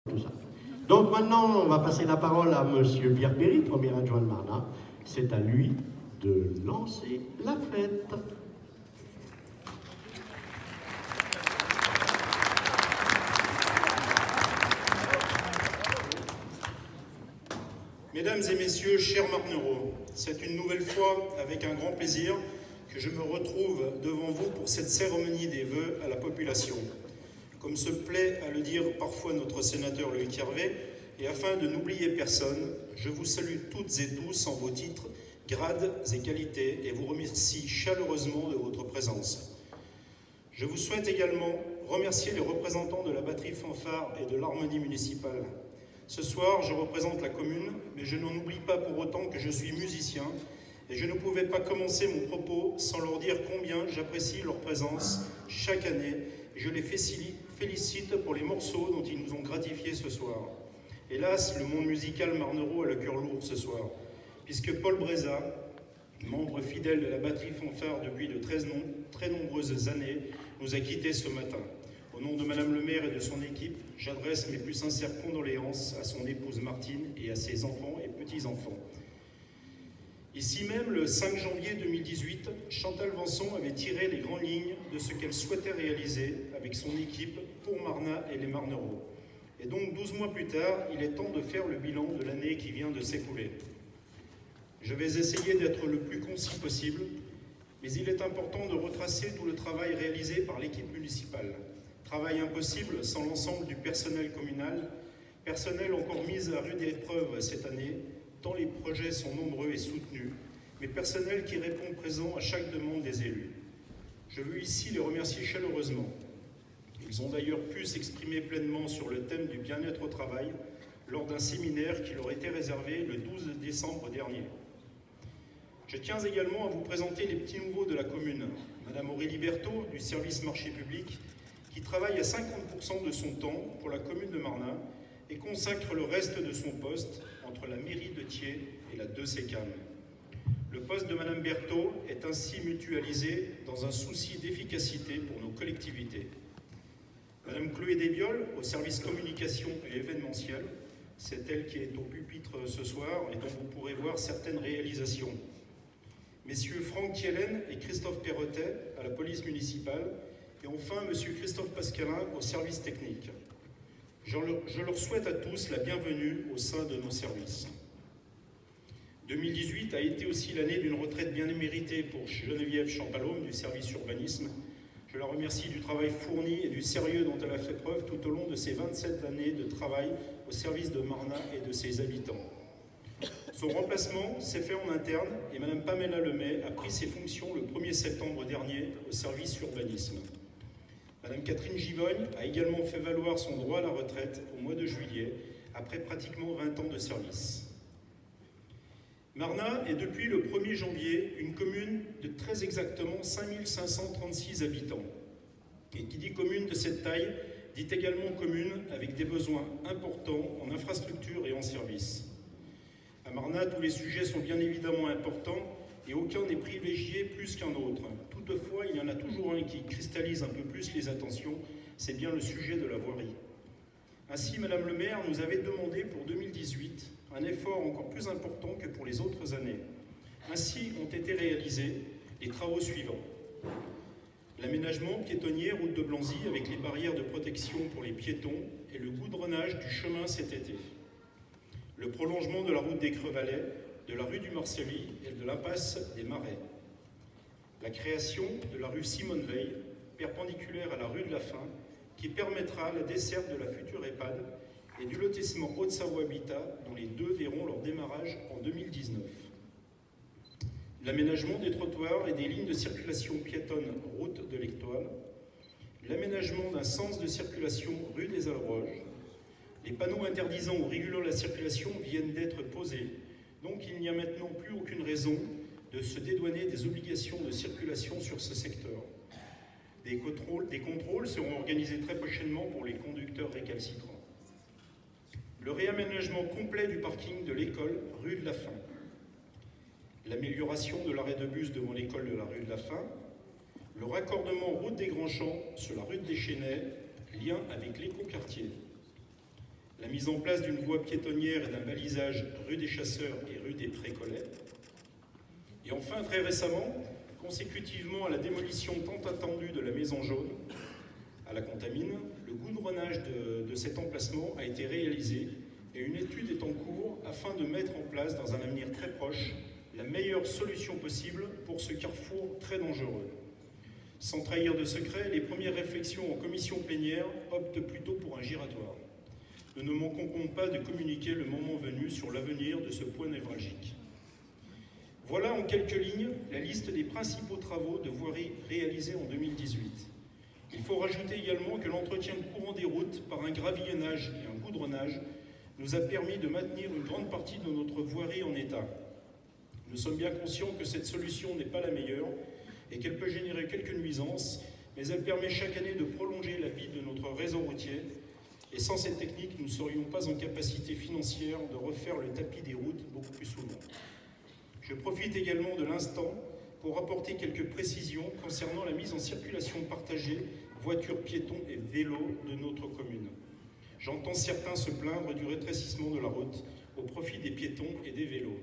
Tout ça. Donc maintenant, on va passer la parole à Monsieur Pierre Perry, premier adjoint de Marna. C'est à lui de lancer la fête. Mesdames et messieurs, chers Marnereaux, c'est une nouvelle fois avec un grand plaisir que je me retrouve devant vous pour cette cérémonie des vœux à la population. Comme se plaît à le dire parfois notre sénateur Loïc Hervé, et afin de n'oublier personne, je vous salue toutes et tous en vos titres, grades et qualités et vous remercie chaleureusement de votre présence. Je vous souhaite également remercier les représentants de la batterie fanfare et de l'harmonie municipale. Ce soir, je représente la commune, mais je n'en oublie pas pour autant que je suis musicien et je ne pouvais pas commencer mon propos sans leur dire combien j'apprécie leur présence chaque année et je les félicite pour les morceaux dont ils nous ont gratifiés ce soir. Hélas, le monde musical marnereau a le cœur lourd ce soir, puisque Paul Breza, membre fidèle de la batterie fanfare depuis de très nombreuses années, nous a quittés ce matin. Au nom de Madame le maire et de son équipe, j'adresse mes plus sincères condoléances à son épouse Martine et à ses enfants et petits-enfants. Ici même, le 5 janvier 2018, Chantal Vanson avait tiré les grandes lignes de ce qu'elle souhaitait réaliser avec son équipe pour Marna et les Marnereaux. Et donc 12 mois plus tard, il est temps de faire le bilan de l'année qui vient de s'écouler. Je vais essayer d'être le plus concis possible, mais il est important de retracer tout le travail réalisé par l'équipe municipale. Travail impossible sans l'ensemble du personnel communal, personnel encore mis à rude épreuve cette année, tant les projets sont nombreux et soutenus, mais personnel qui répond présent à chaque demande des élus. Je veux ici les remercier chaleureusement. Ils ont d'ailleurs pu s'exprimer pleinement sur le thème du bien-être au travail lors d'un séminaire qui leur était réservé le 12 décembre dernier. Je tiens également à vous présenter les petits nouveaux de la commune. Madame Aurélie Berthaud, du service marché public, qui travaille à 50% de son temps pour la commune de Marna et consacre le reste de son poste entre la mairie de Thiers et la 2CCAM. Le poste de Madame Berthaud est ainsi mutualisé dans un souci d'efficacité pour nos collectivités. Madame Chloé Desbioles, au service communication et événementiel, c'est elle qui est au pupitre ce soir et dont vous pourrez voir certaines réalisations. Messieurs Franck Thielen et Christophe Perrotet à la police municipale, et enfin Monsieur Christophe Pascalin au service technique. Je leur souhaite à tous la bienvenue au sein de nos services. 2018 a été aussi l'année d'une retraite bien méritée pour Geneviève Champalhomme du service urbanisme. Je la remercie du travail fourni et du sérieux dont elle a fait preuve tout au long de ses 27 années de travail au service de Marna et de ses habitants. Son remplacement s'est fait en interne et Mme Pamela Lemay a pris ses fonctions le 1er septembre dernier au service urbanisme. Mme Catherine Givogne a également fait valoir son droit à la retraite au mois de juillet, après pratiquement 20 ans de service. Marna est depuis le 1er janvier une commune de très exactement 5536 habitants. Et qui dit commune de cette taille, dit également commune avec des besoins importants en infrastructures et en services. À Marna, tous les sujets sont bien évidemment importants et aucun n'est privilégié plus qu'un autre. Toutefois, il y en a toujours un qui cristallise un peu plus les attentions, c'est bien le sujet de la voirie. Ainsi, Madame le maire nous avait demandé pour 2018 un effort encore plus important que pour les autres années. Ainsi ont été réalisés les travaux suivants. L'aménagement piétonnier route de Blanzy avec les barrières de protection pour les piétons et le goudronnage du chemin cet été. Le prolongement de la route des Crevalets, de la rue du Marcelli et de l'impasse des Marais. La création de la rue Simone Veil, perpendiculaire à la rue de la Fin, qui permettra la desserte de la future EHPAD et du lotissement Haute-Savoie Habitat, dont les deux verront leur démarrage en 2019. L'aménagement des trottoirs et des lignes de circulation piétonne route de l'Étoile. L'aménagement d'un sens de circulation rue des Albroges. Les panneaux interdisant ou régulant la circulation viennent d'être posés, donc il n'y a maintenant plus aucune raison de se dédouaner des obligations de circulation sur ce secteur. Des contrôles seront organisés très prochainement pour les conducteurs récalcitrants. Le réaménagement complet du parking de l'école rue de la Fin. L'amélioration de l'arrêt de bus devant l'école de la rue de la Fin. Le raccordement route des Grands Champs sur la rue de Deschenais, lien avec l'écoquartier. la mise en place d'une voie piétonnière et d'un balisage rue des Chasseurs et rue des Précollets. Et enfin, très récemment, consécutivement à la démolition tant attendue de la Maison Jaune à la Contamine, le goudronnage de cet emplacement a été réalisé et une étude est en cours afin de mettre en place dans un avenir très proche la meilleure solution possible pour ce carrefour très dangereux. Sans trahir de secret, les premières réflexions en commission plénière optent plutôt pour un giratoire. Nous ne manquerons pas de communiquer le moment venu sur l'avenir de ce point névralgique. Voilà en quelques lignes la liste des principaux travaux de voirie réalisés en 2018. Il faut rajouter également que l'entretien courant des routes par un gravillonnage et un goudronnage nous a permis de maintenir une grande partie de notre voirie en état. Nous sommes bien conscients que cette solution n'est pas la meilleure et qu'elle peut générer quelques nuisances, mais elle permet chaque année de prolonger la vie de notre réseau routier. Et sans cette technique, nous ne serions pas en capacité financière de refaire le tapis des routes beaucoup plus souvent. Je profite également de l'instant pour apporter quelques précisions concernant la mise en circulation partagée voitures, piétons et vélos de notre commune. J'entends certains se plaindre du rétrécissement de la route au profit des piétons et des vélos.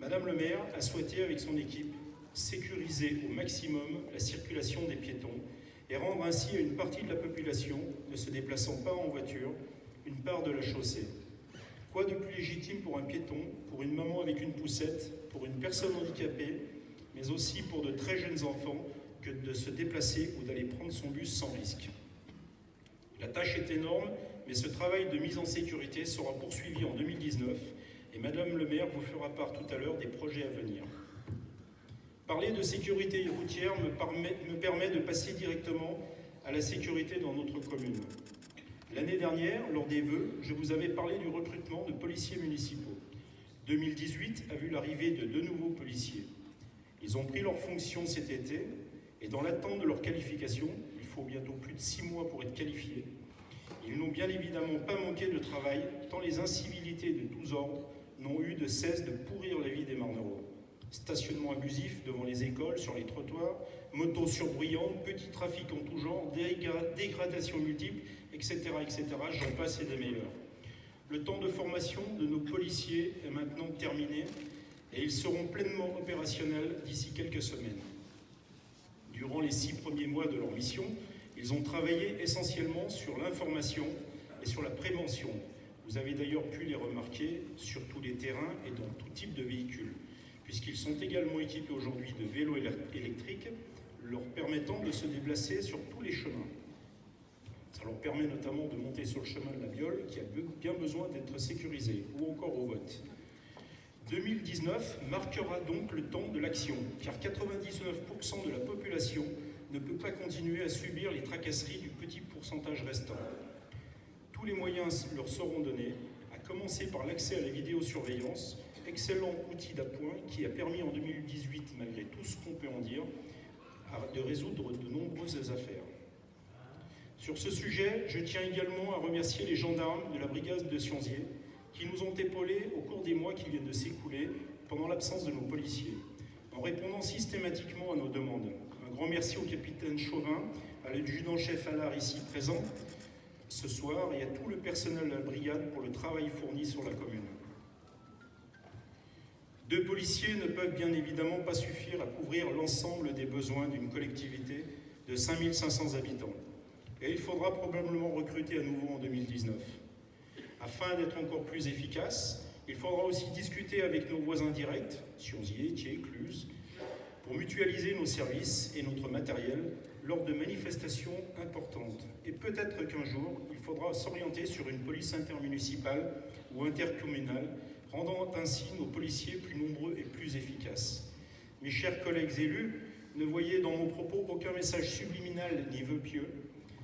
Madame le maire a souhaité, avec son équipe, sécuriser au maximum la circulation des piétons et rendre ainsi à une partie de la population, ne se déplaçant pas en voiture, une part de la chaussée. Quoi de plus légitime pour un piéton, pour une maman avec une poussette, pour une personne handicapée, mais aussi pour de très jeunes enfants, que de se déplacer ou d'aller prendre son bus sans risque. La tâche est énorme, mais ce travail de mise en sécurité sera poursuivi en 2019 et Madame le maire vous fera part tout à l'heure des projets à venir. Parler de sécurité routière me permet de passer directement à la sécurité dans notre commune. L'année dernière, lors des vœux, je vous avais parlé du recrutement de policiers municipaux. 2018 a vu l'arrivée de 2 nouveaux policiers. Ils ont pris leurs fonctions cet été et dans l'attente de leur qualification, il faut bientôt plus de 6 mois pour être qualifiés, ils n'ont bien évidemment pas manqué de travail, tant les incivilités de tous ordres n'ont eu de cesse de pourrir la vie des Marnereaux. Stationnement abusif devant les écoles, sur les trottoirs, motos surbruyantes, petits trafics en tout genre, dégradations multiples, etc., j'en passe et des meilleurs. Le temps de formation de nos policiers est maintenant terminé et ils seront pleinement opérationnels d'ici quelques semaines. Durant les 6 premiers mois de leur mission, ils ont travaillé essentiellement sur l'information et sur la prévention. Vous avez d'ailleurs pu les remarquer sur tous les terrains et dans tout type de véhicules, puisqu'ils sont également équipés aujourd'hui de vélos électriques, leur permettant de se déplacer sur tous les chemins. Ça leur permet notamment de monter sur le chemin de la Biole, qui a bien besoin d'être sécurisé, ou encore au vote. 2019 marquera donc le temps de l'action, car 99% de la population ne peut pas continuer à subir les tracasseries du petit pourcentage restant. Tous les moyens leur seront donnés, à commencer par l'accès à la vidéosurveillance, excellent outil d'appoint qui a permis en 2018, malgré tout ce qu'on peut en dire, de résoudre de nombreuses affaires. Sur ce sujet, je tiens également à remercier les gendarmes de la brigade de Sionzier qui nous ont épaulés au cours des mois qui viennent de s'écouler pendant l'absence de nos policiers, en répondant systématiquement à nos demandes. Un grand merci au capitaine Chauvin, à l'adjudant-chef Allard ici présent ce soir et à tout le personnel de la brigade pour le travail fourni sur la commune. 2 policiers ne peuvent bien évidemment pas suffire à couvrir l'ensemble des besoins d'une collectivité de 5500 habitants. Et il faudra probablement recruter à nouveau en 2019. Afin d'être encore plus efficace, il faudra aussi discuter avec nos voisins directs, Sionzier, Thiers, Cluses, pour mutualiser nos services et notre matériel lors de manifestations importantes. Et peut-être qu'un jour, il faudra s'orienter sur une police intermunicipale ou intercommunale, rendant ainsi nos policiers plus nombreux et plus efficaces. Mes chers collègues élus, ne voyez dans mon propos aucun message subliminal ni vœu pieux.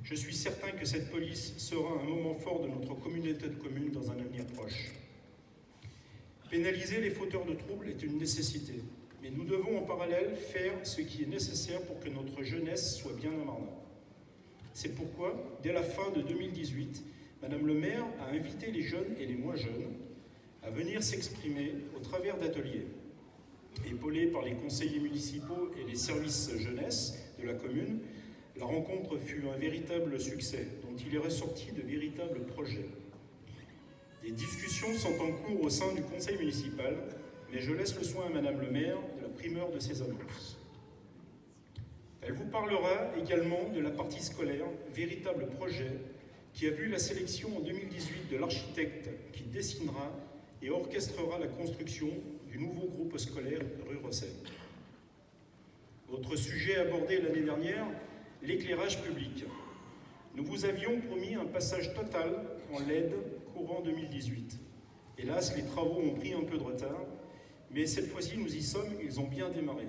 Je suis certain que cette police sera un moment fort de notre communauté de communes dans un avenir proche. Pénaliser les fauteurs de troubles est une nécessité, mais nous devons en parallèle faire ce qui est nécessaire pour que notre jeunesse soit bien à Marna. C'est pourquoi, dès la fin de 2018, Madame le maire a invité les jeunes et les moins jeunes à venir s'exprimer au travers d'ateliers. Épaulés par les conseillers municipaux et les services jeunesse de la commune, la rencontre fut un véritable succès, dont il est ressorti de véritables projets. Des discussions sont en cours au sein du conseil municipal, mais je laisse le soin à Madame le maire de la primeur de ces annonces. Elle vous parlera également de la partie scolaire, véritable projet qui a vu la sélection en 2018 de l'architecte qui dessinera et orchestrera la construction du nouveau groupe scolaire rue Rossel. Autre sujet abordé l'année dernière, l'éclairage public. Nous vous avions promis un passage total en LED courant 2018. Hélas, les travaux ont pris un peu de retard, mais cette fois-ci nous y sommes, ils ont bien démarré.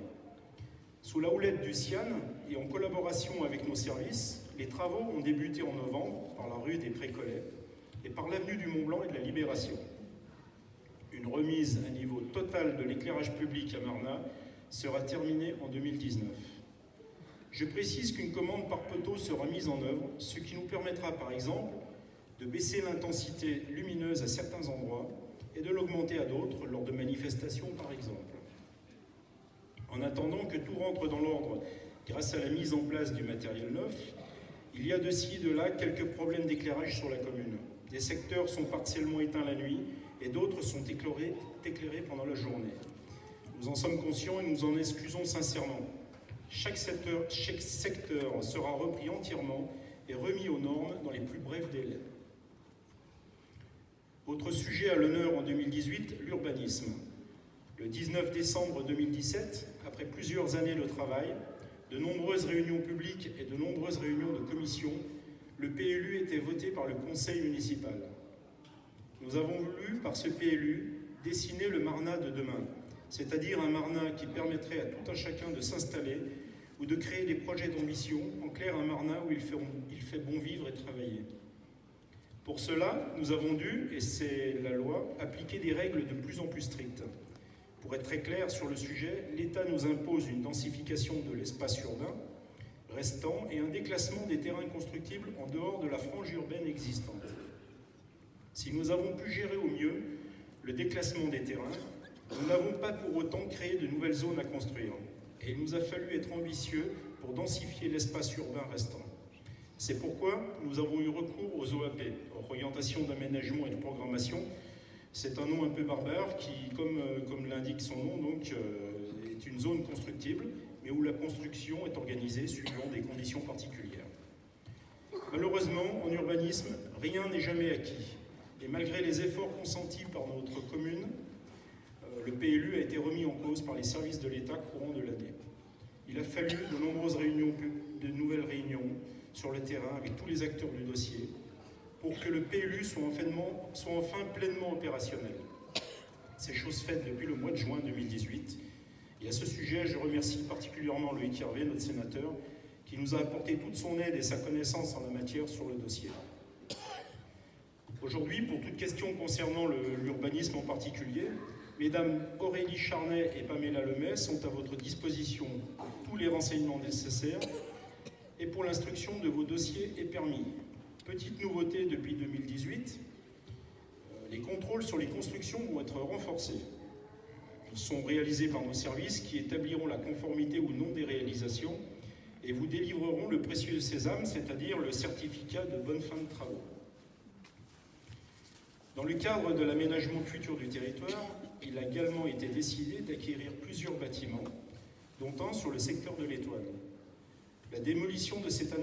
Sous la houlette du CIAN et en collaboration avec nos services, les travaux ont débuté en novembre par la rue des Précollets et par l'avenue du Mont-Blanc et de la Libération. Une remise à niveau total de l'éclairage public à Marnat sera terminée en 2019. Je précise qu'une commande par poteau sera mise en œuvre, ce qui nous permettra par exemple de baisser l'intensité lumineuse à certains endroits et de l'augmenter à d'autres lors de manifestations par exemple. En attendant que tout rentre dans l'ordre grâce à la mise en place du matériel neuf, il y a de ci et de là quelques problèmes d'éclairage sur la commune. Des secteurs sont partiellement éteints la nuit et d'autres sont éclairés pendant la journée. Nous en sommes conscients et nous en excusons sincèrement. Chaque secteur sera repris entièrement et remis aux normes dans les plus brefs délais. Autre sujet à l'honneur en 2018, l'urbanisme. Le 19 décembre 2017, après plusieurs années de travail, de nombreuses réunions publiques et de nombreuses réunions de commissions, le PLU était voté par le conseil municipal. Nous avons voulu, par ce PLU, dessiner le Marnat de demain, c'est-à-dire un Marnat qui permettrait à tout un chacun de s'installer ou de créer des projets d'ambition, en clair un Marnat où il fait bon vivre et travailler. Pour cela, nous avons dû, et c'est la loi, appliquer des règles de plus en plus strictes. Pour être très clair sur le sujet, l'État nous impose une densification de l'espace urbain restant et un déclassement des terrains constructibles en dehors de la frange urbaine existante. Si nous avons pu gérer au mieux le déclassement des terrains, nous n'avons pas pour autant créé de nouvelles zones à construire. Et il nous a fallu être ambitieux pour densifier l'espace urbain restant. C'est pourquoi nous avons eu recours aux OAP, orientations d'aménagement et de programmation. C'est un nom un peu barbare qui, comme l'indique son nom, donc, est une zone constructible, mais où la construction est organisée suivant des conditions particulières. Malheureusement, en urbanisme, rien n'est jamais acquis. Et malgré les efforts consentis par notre commune, le PLU a été remis en cause par les services de l'État courant de l'année. Il a fallu de nombreuses nouvelles réunions sur le terrain avec tous les acteurs du dossier pour que le PLU soit enfin pleinement opérationnel. C'est chose faite depuis le mois de juin 2018. Et à ce sujet, je remercie particulièrement Loïc Hervé, notre sénateur, qui nous a apporté toute son aide et sa connaissance en la matière sur le dossier. Aujourd'hui, pour toute question concernant l'urbanisme en particulier, Mesdames Aurélie Charnet et Pamela Lemay sont à votre disposition pour tous les renseignements nécessaires et pour l'instruction de vos dossiers et permis. Petite nouveauté depuis 2018, les contrôles sur les constructions vont être renforcés. Ils sont réalisés par nos services qui établiront la conformité ou non des réalisations et vous délivreront le précieux sésame, c'est-à-dire le certificat de bonne fin de travaux. Dans le cadre de l'aménagement futur du territoire, il a également été décidé d'acquérir plusieurs bâtiments, dont un sur le secteur de l'Étoile. La démolition de cette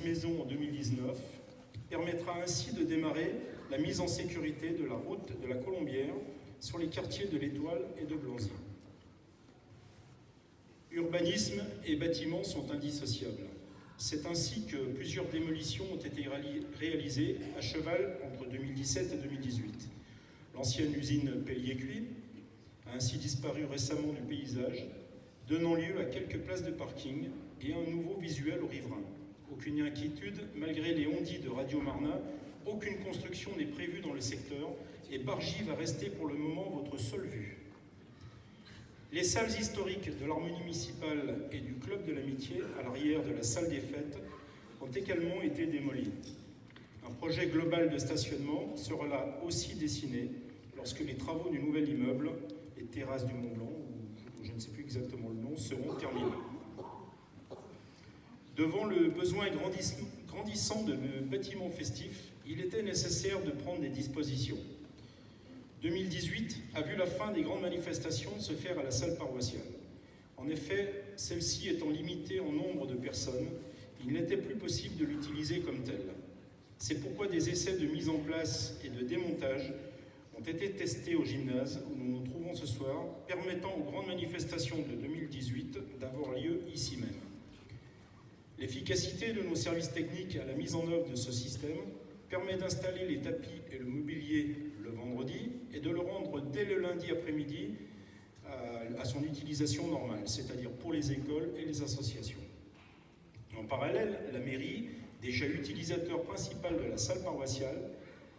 maison en 2019 permettra ainsi de démarrer la mise en sécurité de la route de la Colombière sur les quartiers de l'Étoile et de Blanzy. Urbanisme et bâtiments sont indissociables. C'est ainsi que plusieurs démolitions ont été réalisées à cheval entre 2017 et 2018. L'ancienne usine Pellier-Cuit a ainsi disparu récemment du paysage, donnant lieu à quelques places de parking et un nouveau visuel aux riverains. Aucune inquiétude, malgré les ondits de Radio Marnat, aucune construction n'est prévue dans le secteur et Bargy va rester pour le moment votre seule vue. Les salles historiques de l'harmonie municipale et du club de l'amitié, à l'arrière de la salle des fêtes, ont également été démolies. Un projet global de stationnement sera là aussi dessiné lorsque les travaux du nouvel immeuble, les terrasses du Mont-Blanc, ou je ne sais plus exactement le nom, seront terminés. Devant le besoin grandissant de bâtiments festifs, Il était nécessaire de prendre des dispositions. 2018 a vu la fin des grandes manifestations se faire à la salle paroissiale. En effet, celle-ci étant limitée en nombre de personnes, il n'était plus possible de l'utiliser comme telle. C'est pourquoi des essais de mise en place et de démontage ont été testés au gymnase où nous nous trouvons ce soir, permettant aux grandes manifestations de 2018 d'avoir lieu ici même. L'efficacité de nos services techniques à la mise en œuvre de ce système permet d'installer les tapis et le mobilier le vendredi et de le rendre dès le lundi après-midi à son utilisation normale, c'est-à-dire pour les écoles et les associations. En parallèle, la mairie, déjà utilisateur principal de la salle paroissiale,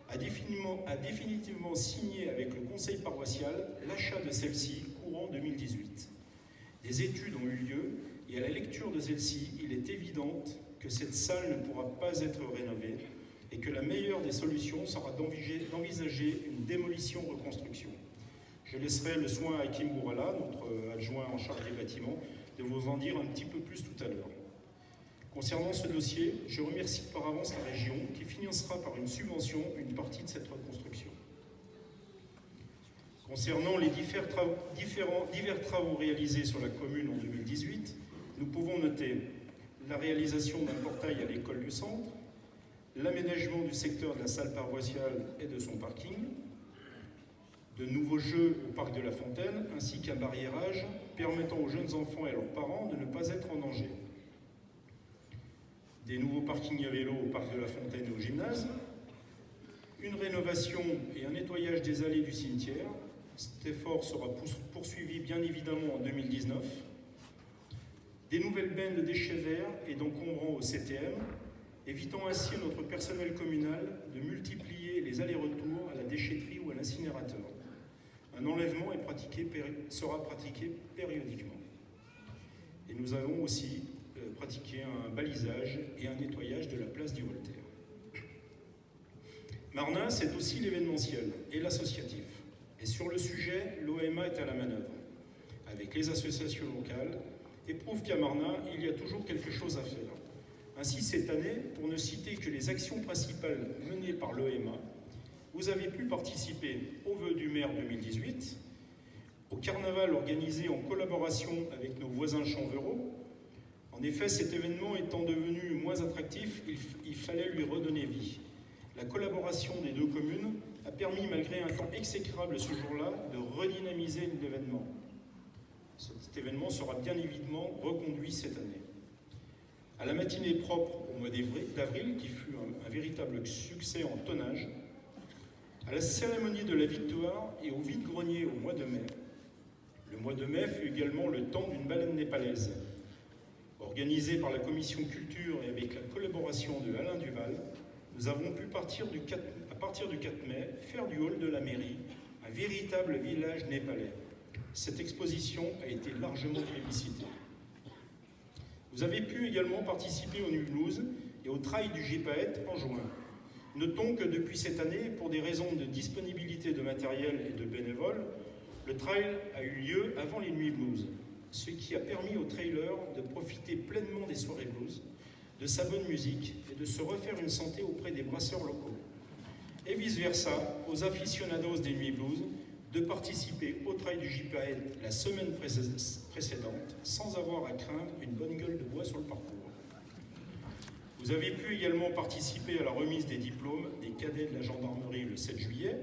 a définitivement signé avec le conseil paroissial l'achat de celle-ci courant 2018. Des études ont eu lieu et à la lecture de celle-ci, il est évident que cette salle ne pourra pas être rénovée et que la meilleure des solutions sera d'envisager une démolition-reconstruction. Je laisserai le soin à Hakim Bourala, notre adjoint en charge des bâtiments, de vous en dire un petit peu plus tout à l'heure. Concernant ce dossier, je remercie par avance la région qui financera par une subvention une partie de cette reconstruction. Concernant les divers travaux réalisés sur la commune en 2018, nous pouvons noter la réalisation d'un portail à l'école du centre, l'aménagement du secteur de la salle paroissiale et de son parking, de nouveaux jeux au parc de la Fontaine, ainsi qu'un barriérage permettant aux jeunes enfants et à leurs parents de ne pas être en danger. Des nouveaux parkings à vélo au parc de la Fontaine et au gymnase, une rénovation et un nettoyage des allées du cimetière. Cet effort sera poursuivi bien évidemment en 2019. Des nouvelles bennes de déchets verts et d'encombrants au CTM, évitant ainsi à notre personnel communal de multiplier les allers-retours à la déchetterie ou à l'incinérateur. Un enlèvement sera pratiqué périodiquement. Et nous avons aussi pratiqué un balisage et un nettoyage de la place du Voltaire. Marnin, c'est aussi l'événementiel et l'associatif. Et sur le sujet, l'OMA est à la manœuvre, avec les associations locales, et prouve qu'à Marnin, il y a toujours quelque chose à faire. Ainsi, cette année, pour ne citer que les actions principales menées par l'OMA, vous avez pu participer aux vœux du maire 2018, au carnaval organisé en collaboration avec nos voisins chanveraux. En effet, cet événement étant devenu moins attractif, il fallait lui redonner vie. La collaboration des deux communes a permis, malgré un temps exécrable ce jour-là, de redynamiser l'événement. Cet événement sera bien évidemment reconduit cette année. À la matinée propre au mois d'avril, qui fut un véritable succès en tonnage, à la cérémonie de la victoire et au vide-grenier au mois de mai. Le mois de mai fut également le temps d'une baleine népalaise. Organisée par la commission culture et avec la collaboration de Alain Duval, nous avons pu à partir du 4 mai faire du hall de la mairie un véritable village népalais. Cette exposition a été largement plébiscitée. Vous avez pu également participer au Nuit Blues et au trail du Gypaète en juin. Notons que depuis cette année, pour des raisons de disponibilité de matériel et de bénévoles, le trail a eu lieu avant les Nuits Blues, ce qui a permis aux trailers de profiter pleinement des soirées blues, de sa bonne musique et de se refaire une santé auprès des brasseurs locaux. Et vice-versa, aux aficionados des Nuits Blues, de participer au trail du Gypaète la semaine précédente sans avoir à craindre une bonne gueule de bois sur le parcours. Vous avez pu également participer à la remise des diplômes des cadets de la gendarmerie le 7 juillet,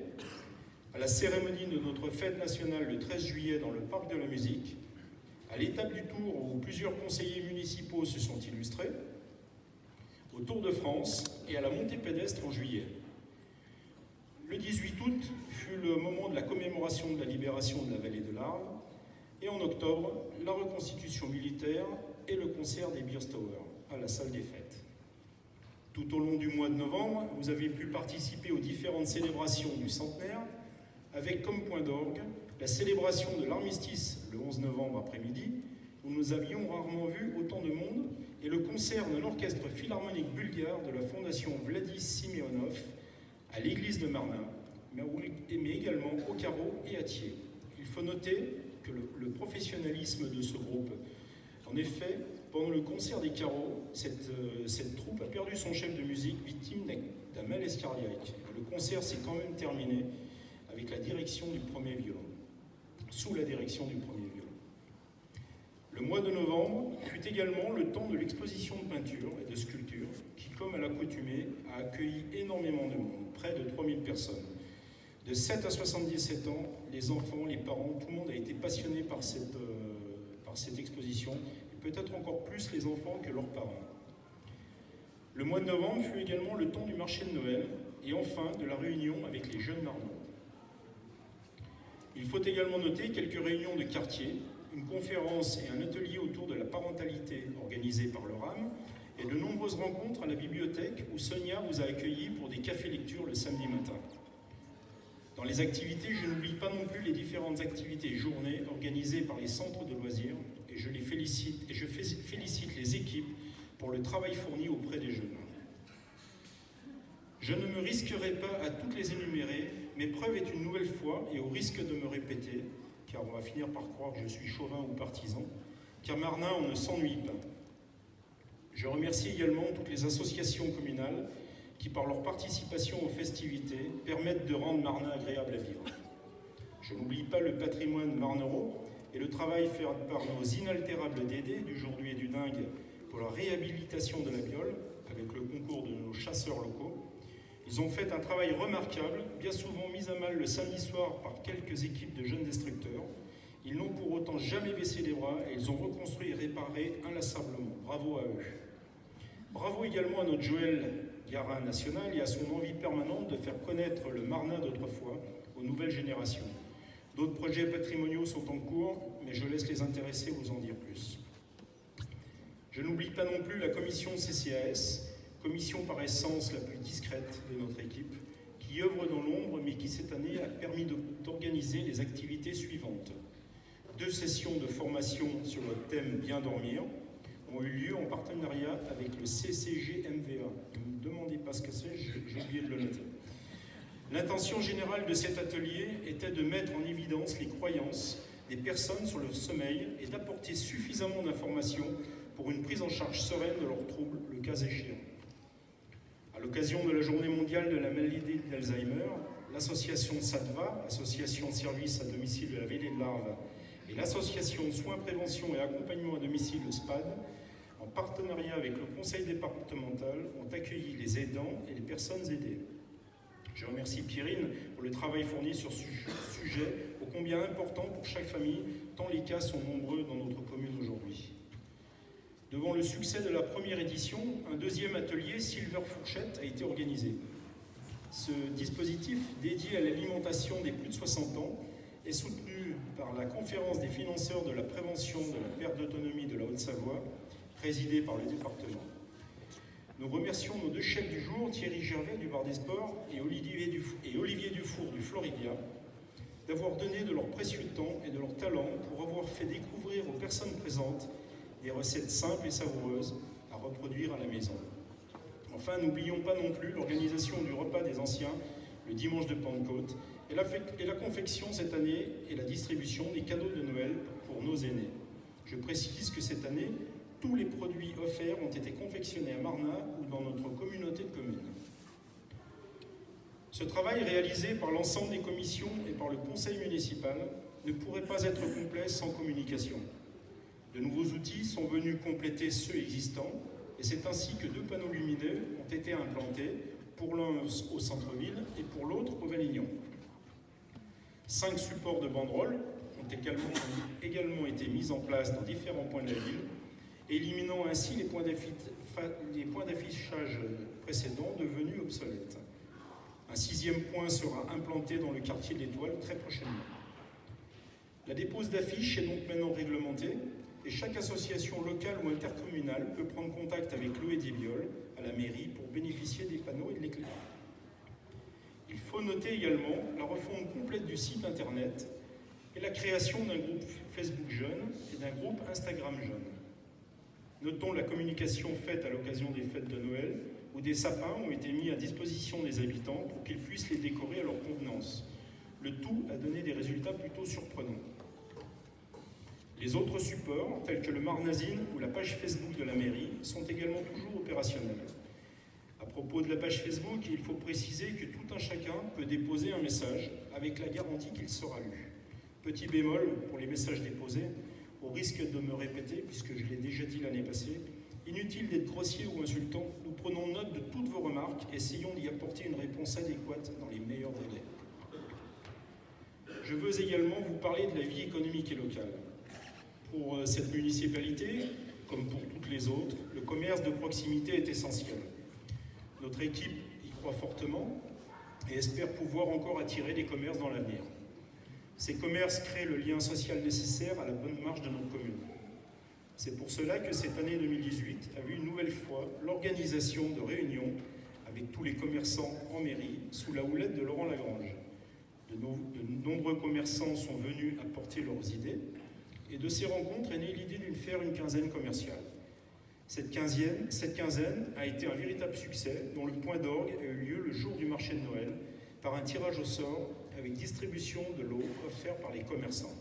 à la cérémonie de notre fête nationale le 13 juillet dans le parc de la musique, à l'étape du Tour où plusieurs conseillers municipaux se sont illustrés, au Tour de France et à la montée pédestre en juillet. Le 18 août fut le moment de la commémoration de la libération de la vallée de l'Arve, et en octobre, la reconstitution militaire et le concert des Beers Tower à la salle des fêtes. Tout au long du mois de novembre, vous avez pu participer aux différentes célébrations du centenaire, avec comme point d'orgue la célébration de l'armistice le 11 novembre après-midi, où nous avions rarement vu autant de monde, et le concert de l'orchestre philharmonique bulgare de la fondation Vladis Simeonov à l'église de Marnin, mais également au Carreau et à Thiers. Il faut noter que le professionnalisme de ce groupe. En effet, pendant le concert des Carreaux, cette troupe a perdu son chef de musique, victime malaise cardiaque. Le concert s'est quand même terminé avec la direction du premier violon, sous la direction du premier violon. Le mois de novembre fut également le temps de l'exposition de peinture et de sculpture qui, comme à l'accoutumée, a accueilli énormément de monde, près de 3000 personnes. De 7 à 77 ans, les enfants, les parents, tout le monde a été passionné par cette exposition, et peut-être encore plus les enfants que leurs parents. Le mois de novembre fut également le temps du marché de Noël, et enfin de la réunion avec les jeunes Marnois. Il faut également noter quelques réunions de quartier, une conférence et un atelier autour de la parentalité organisés par le RAM, et de nombreuses rencontres à la bibliothèque où Sonia vous a accueillis pour des cafés lecture le samedi matin. Dans les activités, je n'oublie pas non plus les différentes activités et journées organisées par les centres de loisirs, et je félicite les équipes pour le travail fourni auprès des jeunes. Je ne me risquerai pas à toutes les énumérer, mais preuve est une nouvelle fois, et au risque de me répéter, car on va finir par croire que je suis chauvin ou partisan, qu'à Marnat, on ne s'ennuie pas. Je remercie également toutes les associations communales qui, par leur participation aux festivités, permettent de rendre Marnat agréable à vivre. Je n'oublie pas le patrimoine marnero et le travail fait par nos inaltérables Dédés du Jourduit et du Dingue pour la réhabilitation de la Biole, avec le concours de nos chasseurs locaux. Ils ont fait un travail remarquable, bien souvent mis à mal le samedi soir par quelques équipes de jeunes destructeurs. Ils n'ont pour autant jamais baissé les bras et ils ont reconstruit et réparé inlassablement. Bravo à eux. Bravo également à notre Joël Garin national et à son envie permanente de faire connaître le Marnat d'autrefois aux nouvelles générations. D'autres projets patrimoniaux sont en cours, mais je laisse les intéressés vous en dire plus. Je n'oublie pas non plus la commission CCAS, commission par essence la plus discrète de notre équipe, qui œuvre dans l'ombre, mais qui cette année a permis d'organiser les activités suivantes. 2 sessions de formation sur le thème « Bien dormir » ont eu lieu en partenariat avec le CCG-MVA. Ne me demandez pas ce que c'est, j'ai oublié de le noter. L'intention générale de cet atelier était de mettre en évidence les croyances des personnes sur leur sommeil et d'apporter suffisamment d'informations pour une prise en charge sereine de leurs troubles, le cas échéant. À l'occasion de la Journée mondiale de la maladie d'Alzheimer, l'association SADVA, Association de services à domicile de la Vallée de l'Arve, et l'association Soins, Prévention et Accompagnement à domicile, le SPAD, en partenariat avec le conseil départemental, ont accueilli les aidants et les personnes aidées. Je remercie Pierrine pour le travail fourni sur ce sujet, ô combien important pour chaque famille, tant les cas sont nombreux dans notre commune aujourd'hui. Devant le succès de la première édition, un deuxième atelier Silver Fourchette a été organisé. Ce dispositif dédié à l'alimentation des plus de 60 ans est soutenu par la Conférence des financeurs de la prévention de la perte d'autonomie de la Haute-Savoie, présidée par le département. Nous remercions nos 2 chefs du jour, Thierry Gervais du Bar des Sports et Olivier Dufour du Floridia, d'avoir donné de leur précieux temps et de leur talent pour avoir fait découvrir aux personnes présentes des recettes simples et savoureuses à reproduire à la maison. Enfin, n'oublions pas non plus l'organisation du repas des anciens le dimanche de Pentecôte et la confection cette année et la distribution des cadeaux de Noël pour nos aînés. Je précise que cette année, tous les produits offerts ont été confectionnés à Marnat ou dans notre communauté de communes. Ce travail réalisé par l'ensemble des commissions et par le conseil municipal ne pourrait pas être complet sans communication. De nouveaux outils sont venus compléter ceux existants et c'est ainsi que 2 panneaux lumineux ont été implantés, pour l'un au centre-ville et pour l'autre au Valignon. 5 supports de banderoles ont également été mis en place dans différents points de la ville, éliminant ainsi les points d'affichage précédents devenus obsolètes. Un 6e point sera implanté dans le quartier de l'Étoile très prochainement. La dépose d'affiches est donc maintenant réglementée et chaque association locale ou intercommunale peut prendre contact avec l'eau et des Bioles à la mairie pour bénéficier des panneaux et de l'éclairage. Il faut noter également la refonte complète du site internet et la création d'un groupe Facebook Jeunes et d'un groupe Instagram Jeunes. Notons la communication faite à l'occasion des fêtes de Noël où des sapins ont été mis à disposition des habitants pour qu'ils puissent les décorer à leur convenance. Le tout a donné des résultats plutôt surprenants. Les autres supports, tels que le Marnazine ou la page Facebook de la mairie, sont également toujours opérationnels. À propos propos de la page Facebook, il faut préciser que tout un chacun peut déposer un message avec la garantie qu'il sera lu. Petit bémol pour les messages déposés, au risque de me répéter, puisque je l'ai déjà dit l'année passée, inutile d'être grossier ou insultant, nous prenons note de toutes vos remarques et essayons d'y apporter une réponse adéquate dans les meilleurs délais. Je veux également vous parler de la vie économique et locale. Pour cette municipalité, comme pour toutes les autres, le commerce de proximité est essentiel. Notre équipe y croit fortement et espère pouvoir encore attirer des commerces dans l'avenir. Ces commerces créent le lien social nécessaire à la bonne marche de notre commune. C'est pour cela que cette année 2018 a vu une nouvelle fois l'organisation de réunions avec tous les commerçants en mairie sous la houlette de Laurent Lagrange. De nombreux commerçants sont venus apporter leurs idées et de ces rencontres est née l'idée de faire une quinzaine commerciale. Cette quinzaine a été un véritable succès dont le point d'orgue a eu lieu le jour du marché de Noël par un tirage au sort avec distribution de lots offerts par les commerçants.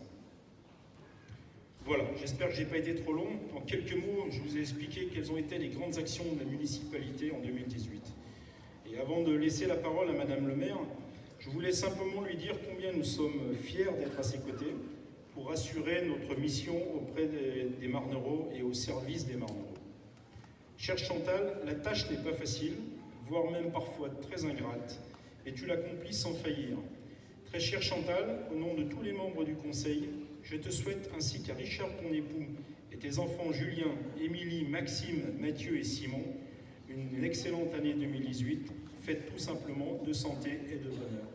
Voilà, j'espère que je n'ai pas été trop long. En quelques mots, je vous ai expliqué quelles ont été les grandes actions de la municipalité en 2018. Et avant de laisser la parole à Madame le maire, je voulais simplement lui dire combien nous sommes fiers d'être à ses côtés pour assurer notre mission auprès des Marneraux et au service des Marneraux. Chère Chantal, la tâche n'est pas facile, voire même parfois très ingrate, et tu l'accomplis sans faillir. Très chère Chantal, au nom de tous les membres du Conseil, je te souhaite, ainsi qu'à Richard, ton époux, et tes enfants Julien, Émilie, Maxime, Mathieu et Simon, une excellente année 2018, faite tout simplement de santé et de bonheur.